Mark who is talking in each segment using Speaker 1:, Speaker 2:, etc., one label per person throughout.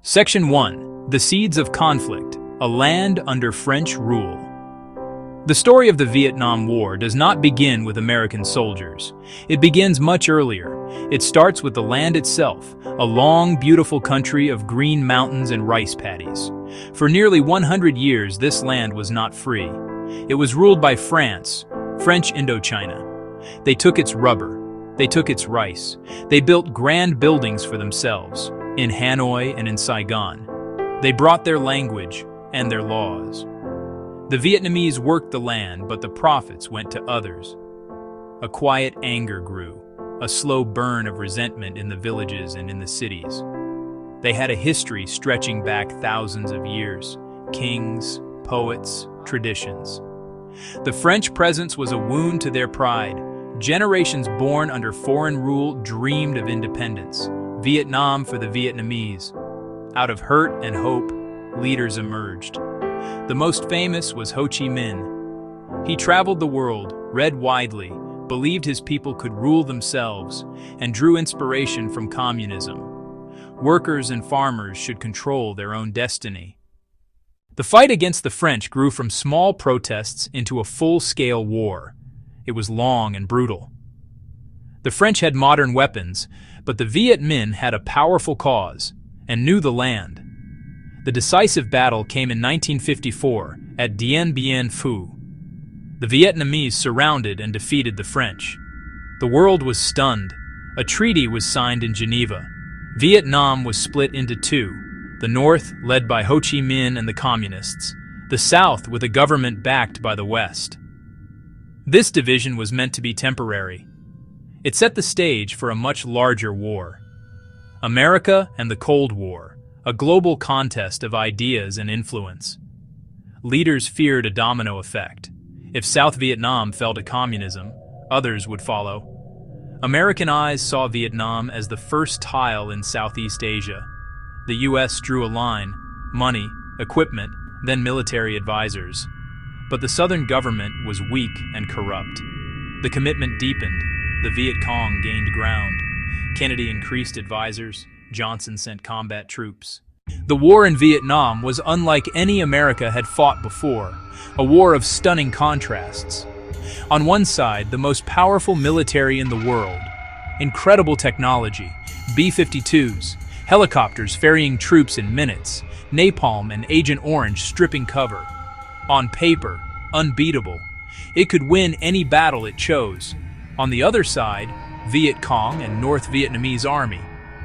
Speaker 1: Section 1. The Seeds of Conflict, a Land Under French Rule. The story of the Vietnam War does not begin with American soldiers. It begins much earlier. It starts with the land itself, a long, beautiful country of green mountains and rice paddies. For nearly 100 years, this land was not free. It was ruled by France, French Indochina. They took its rubber. They took its rice. They built grand buildings for themselves, in Hanoi and in Saigon. They brought their language and their laws. The Vietnamese worked the land, but the profits went to others. A quiet anger grew, a slow burn of resentment in the villages and in the cities. They had a history stretching back thousands of years, kings, poets, traditions. The French presence was a wound to their pride. Generations born under foreign rule dreamed of independence. Vietnam for the Vietnamese. Out of hurt and hope, leaders emerged. The most famous was Ho Chi Minh. He traveled the world, read widely, believed his people could rule themselves, and drew inspiration from communism. Workers and farmers should control their own destiny. The fight against the French grew from small protests into a full-scale war. It was long and brutal. The French had modern weapons, but the Viet Minh had a powerful cause and knew the land. The decisive battle came in 1954 at Dien Bien Phu. The Vietnamese surrounded and defeated the French. The world was stunned. A treaty was signed in Geneva. Vietnam was split into two, the North led by Ho Chi Minh and the Communists, the South with a government backed by the West. This division was meant to be temporary. It set the stage for a much larger war. America and the Cold War, a global contest of ideas and influence. Leaders feared a domino effect. If South Vietnam fell to communism, others would follow. American eyes saw Vietnam as the first tile in Southeast Asia. The U.S. drew a line: money, equipment, then military advisors. But the Southern government was weak and corrupt. The commitment deepened. The Viet Cong gained ground. Kennedy increased advisors. Johnson sent combat troops. The war in Vietnam was unlike any America had fought before, a war of stunning contrasts. On one side, the most powerful military in the world, incredible technology, B-52s, helicopters ferrying troops in minutes, napalm and Agent Orange stripping cover. On paper, unbeatable. It could win any battle it chose. On the other side, Viet Cong and North Vietnamese Army,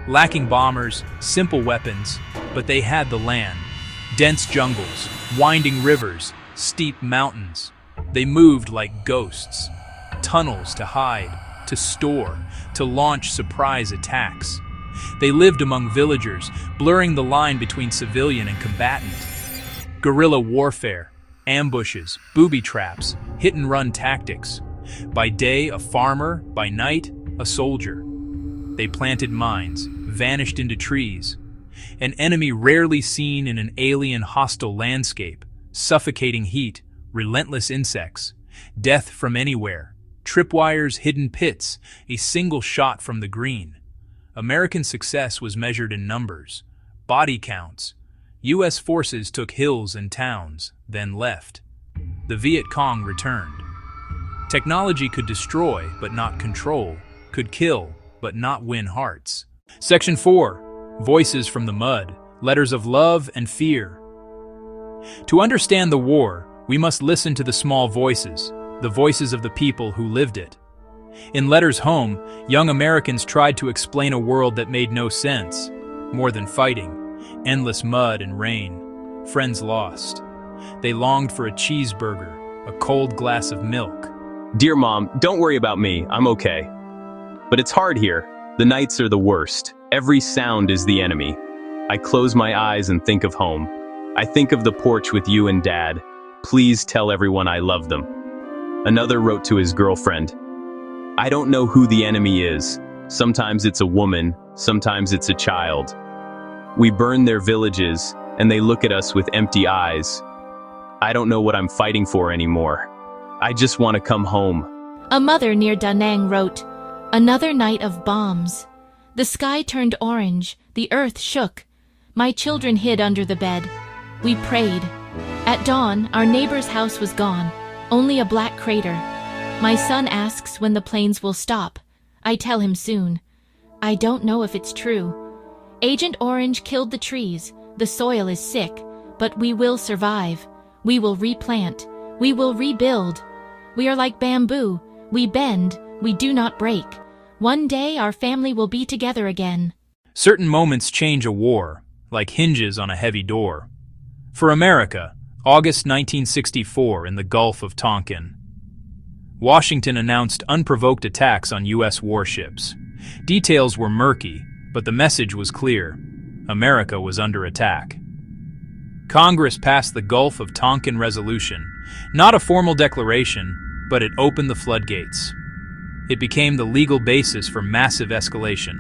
Speaker 1: lacking bombers, simple weapons, but they had the land. Dense jungles, winding rivers, steep mountains. They moved like ghosts. Tunnels to hide, to store, to launch surprise attacks. They lived among villagers, blurring the line between civilian and combatant. Guerrilla warfare, ambushes, booby traps, hit-and-run tactics. By day, a farmer, by night, a soldier. They planted mines, vanished into trees. An enemy rarely seen in an alien hostile landscape, suffocating heat, relentless insects, death from anywhere, tripwires, hidden pits, a single shot from the green. American success was measured in numbers, body counts. U.S. forces took hills and towns, then left. The Viet Cong returned. Technology could destroy, but not control, could kill, but not win hearts. Section 4. Voices from the Mud, Letters of Love and Fear. To understand the war, we must listen to the small voices, the voices of the people who lived it. In Letters Home, young Americans tried to explain a world that made no sense. More than fighting, endless mud and rain, friends lost. They longed for a cheeseburger, a cold glass of milk.
Speaker 2: Dear Mom, don't worry about me, I'm okay. But it's hard here. The nights are the worst. Every sound is the enemy. I close my eyes and think of home. I think of the porch with you and Dad. Please tell everyone I love them. Another wrote to his girlfriend. I don't know who the enemy is. Sometimes it's a woman, sometimes it's a child. We burn their villages, and they look at us with empty eyes. I don't know what I'm fighting for anymore. I just want to come home.
Speaker 3: A mother near Da Nang wrote, Another night of bombs. The sky turned orange, the earth shook. My children hid under the bed. We prayed. At dawn, our neighbor's house was gone, only a black crater. My son asks when the planes will stop. I tell him soon. I don't know if it's true. Agent Orange killed the trees. The soil is sick, but we will survive. We will replant. We will rebuild. We are like bamboo. We bend. We do not break. One day our family will be together again.
Speaker 1: Certain moments change a war, like hinges on a heavy door. For America, August 1964 in the Gulf of Tonkin. Washington announced unprovoked attacks on U.S. warships. Details were murky, but the message was clear. America was under attack. Congress passed the Gulf of Tonkin Resolution, not a formal declaration, but it opened the floodgates. It became the legal basis for massive escalation.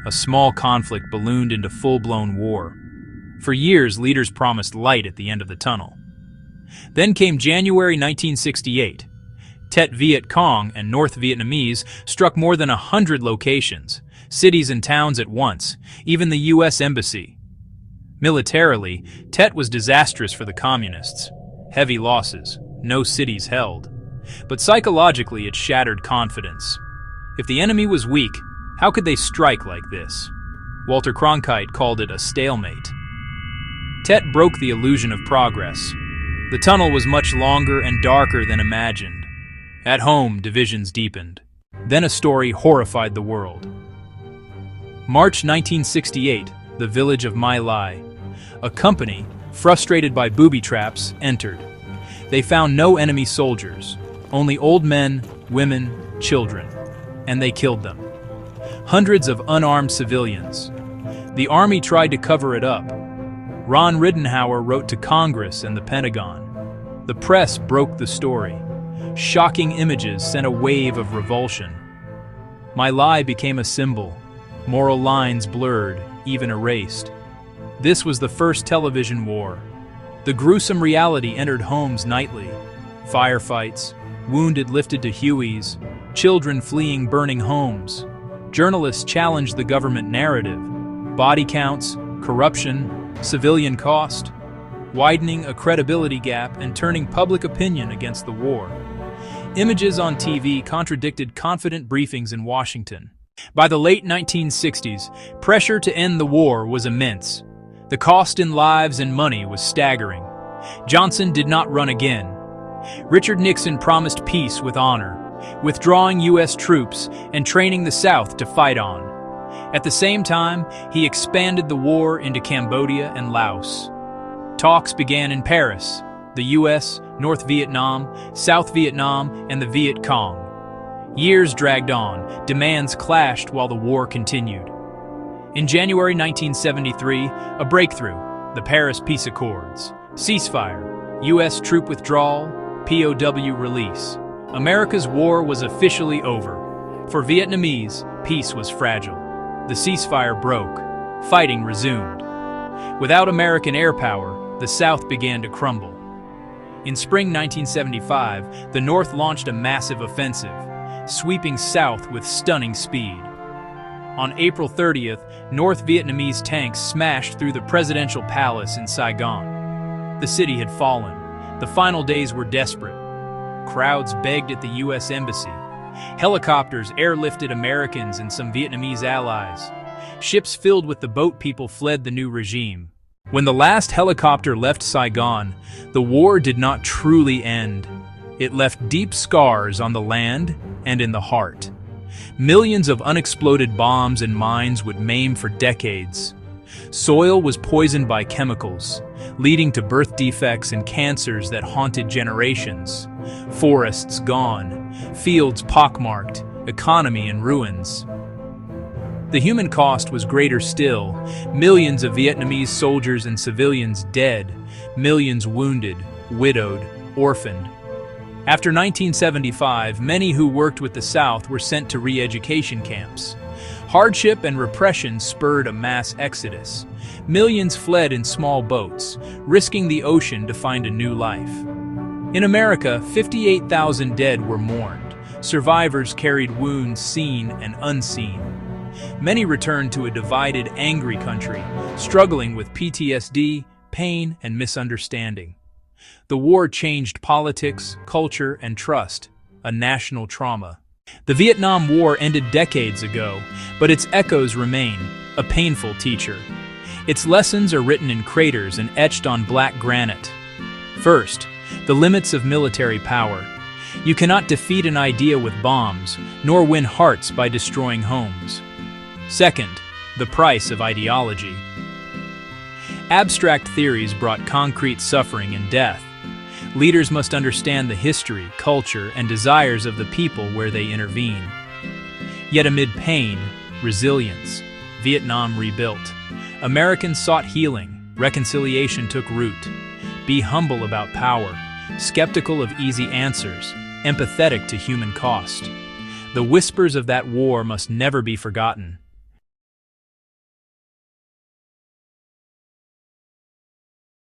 Speaker 1: A small conflict ballooned into full-blown war. For years, leaders promised light at the end of the tunnel. Then came January 1968. Tet Viet Cong and North Vietnamese struck more than 100 locations, cities and towns at once, even the U.S. Embassy. Militarily, Tet was disastrous for the Communists. Heavy losses, no cities held. But psychologically, it shattered confidence. If the enemy was weak, how could they strike like this? Walter Cronkite called it a stalemate. Tet broke the illusion of progress. The tunnel was much longer and darker than imagined. At home, divisions deepened. Then a story horrified the world. March 1968, the village of My Lai. A company, frustrated by booby traps, entered. They found no enemy soldiers, only old men, women, children, and they killed them. Hundreds of unarmed civilians. The army tried to cover it up. Ron Riddenhauer wrote to Congress and the Pentagon. The press broke the story. Shocking images sent a wave of revulsion. My Lai became a symbol. Moral lines blurred, even erased. This was the first television war. The gruesome reality entered homes nightly. Firefights, wounded lifted to Hueys, children fleeing burning homes. Journalists challenged the government narrative. Body counts, corruption, civilian cost, widening a credibility gap and turning public opinion against the war. Images on TV contradicted confident briefings in Washington. By the late 1960s, pressure to end the war was immense. The cost in lives and money was staggering. Johnson did not run again. Richard Nixon promised peace with honor, withdrawing U.S. troops and training the South to fight on. At the same time, he expanded the war into Cambodia and Laos. Talks began in Paris, the U.S., North Vietnam, South Vietnam, and the Viet Cong. Years dragged on, demands clashed while the war continued. In January 1973, a breakthrough, the Paris Peace Accords, ceasefire, U.S. troop withdrawal, POW release. America's war was officially over. For Vietnamese, peace was fragile. The ceasefire broke. Fighting resumed. Without American air power, the South began to crumble. In spring 1975, the North launched a massive offensive, sweeping south with stunning speed. On April 30th, North Vietnamese tanks smashed through the presidential palace in Saigon. The city had fallen. The final days were desperate. Crowds begged at the U.S. Embassy. Helicopters airlifted Americans and some Vietnamese allies. Ships filled with the boat people fled the new regime. When the last helicopter left Saigon, the war did not truly end. It left deep scars on the land and in the heart. Millions of unexploded bombs and mines would maim for decades. Soil was poisoned by chemicals, leading to birth defects and cancers that haunted generations. Forests gone, fields pockmarked, economy in ruins. The human cost was greater still. Millions of Vietnamese soldiers and civilians dead, millions wounded, widowed, orphaned. After 1975, many who worked with the South were sent to re-education camps. Hardship and repression spurred a mass exodus. Millions fled in small boats, risking the ocean to find a new life. In America, 58,000 dead were mourned. Survivors carried wounds seen and unseen. Many returned to a divided, angry country, struggling with PTSD, pain, and misunderstanding. The war changed politics, culture, and trust, a national trauma. The Vietnam War ended decades ago, but its echoes remain, a painful teacher. Its lessons are written in craters and etched on black granite. First, the limits of military power. You cannot defeat an idea with bombs, nor win hearts by destroying homes. Second, the price of ideology. Abstract theories brought concrete suffering and death. Leaders must understand the history, culture, and desires of the people where they intervene. Yet amid pain, resilience, Vietnam rebuilt. Americans sought healing, reconciliation took root. Be humble about power, skeptical of easy answers, empathetic to human cost. The whispers of that war must never be forgotten.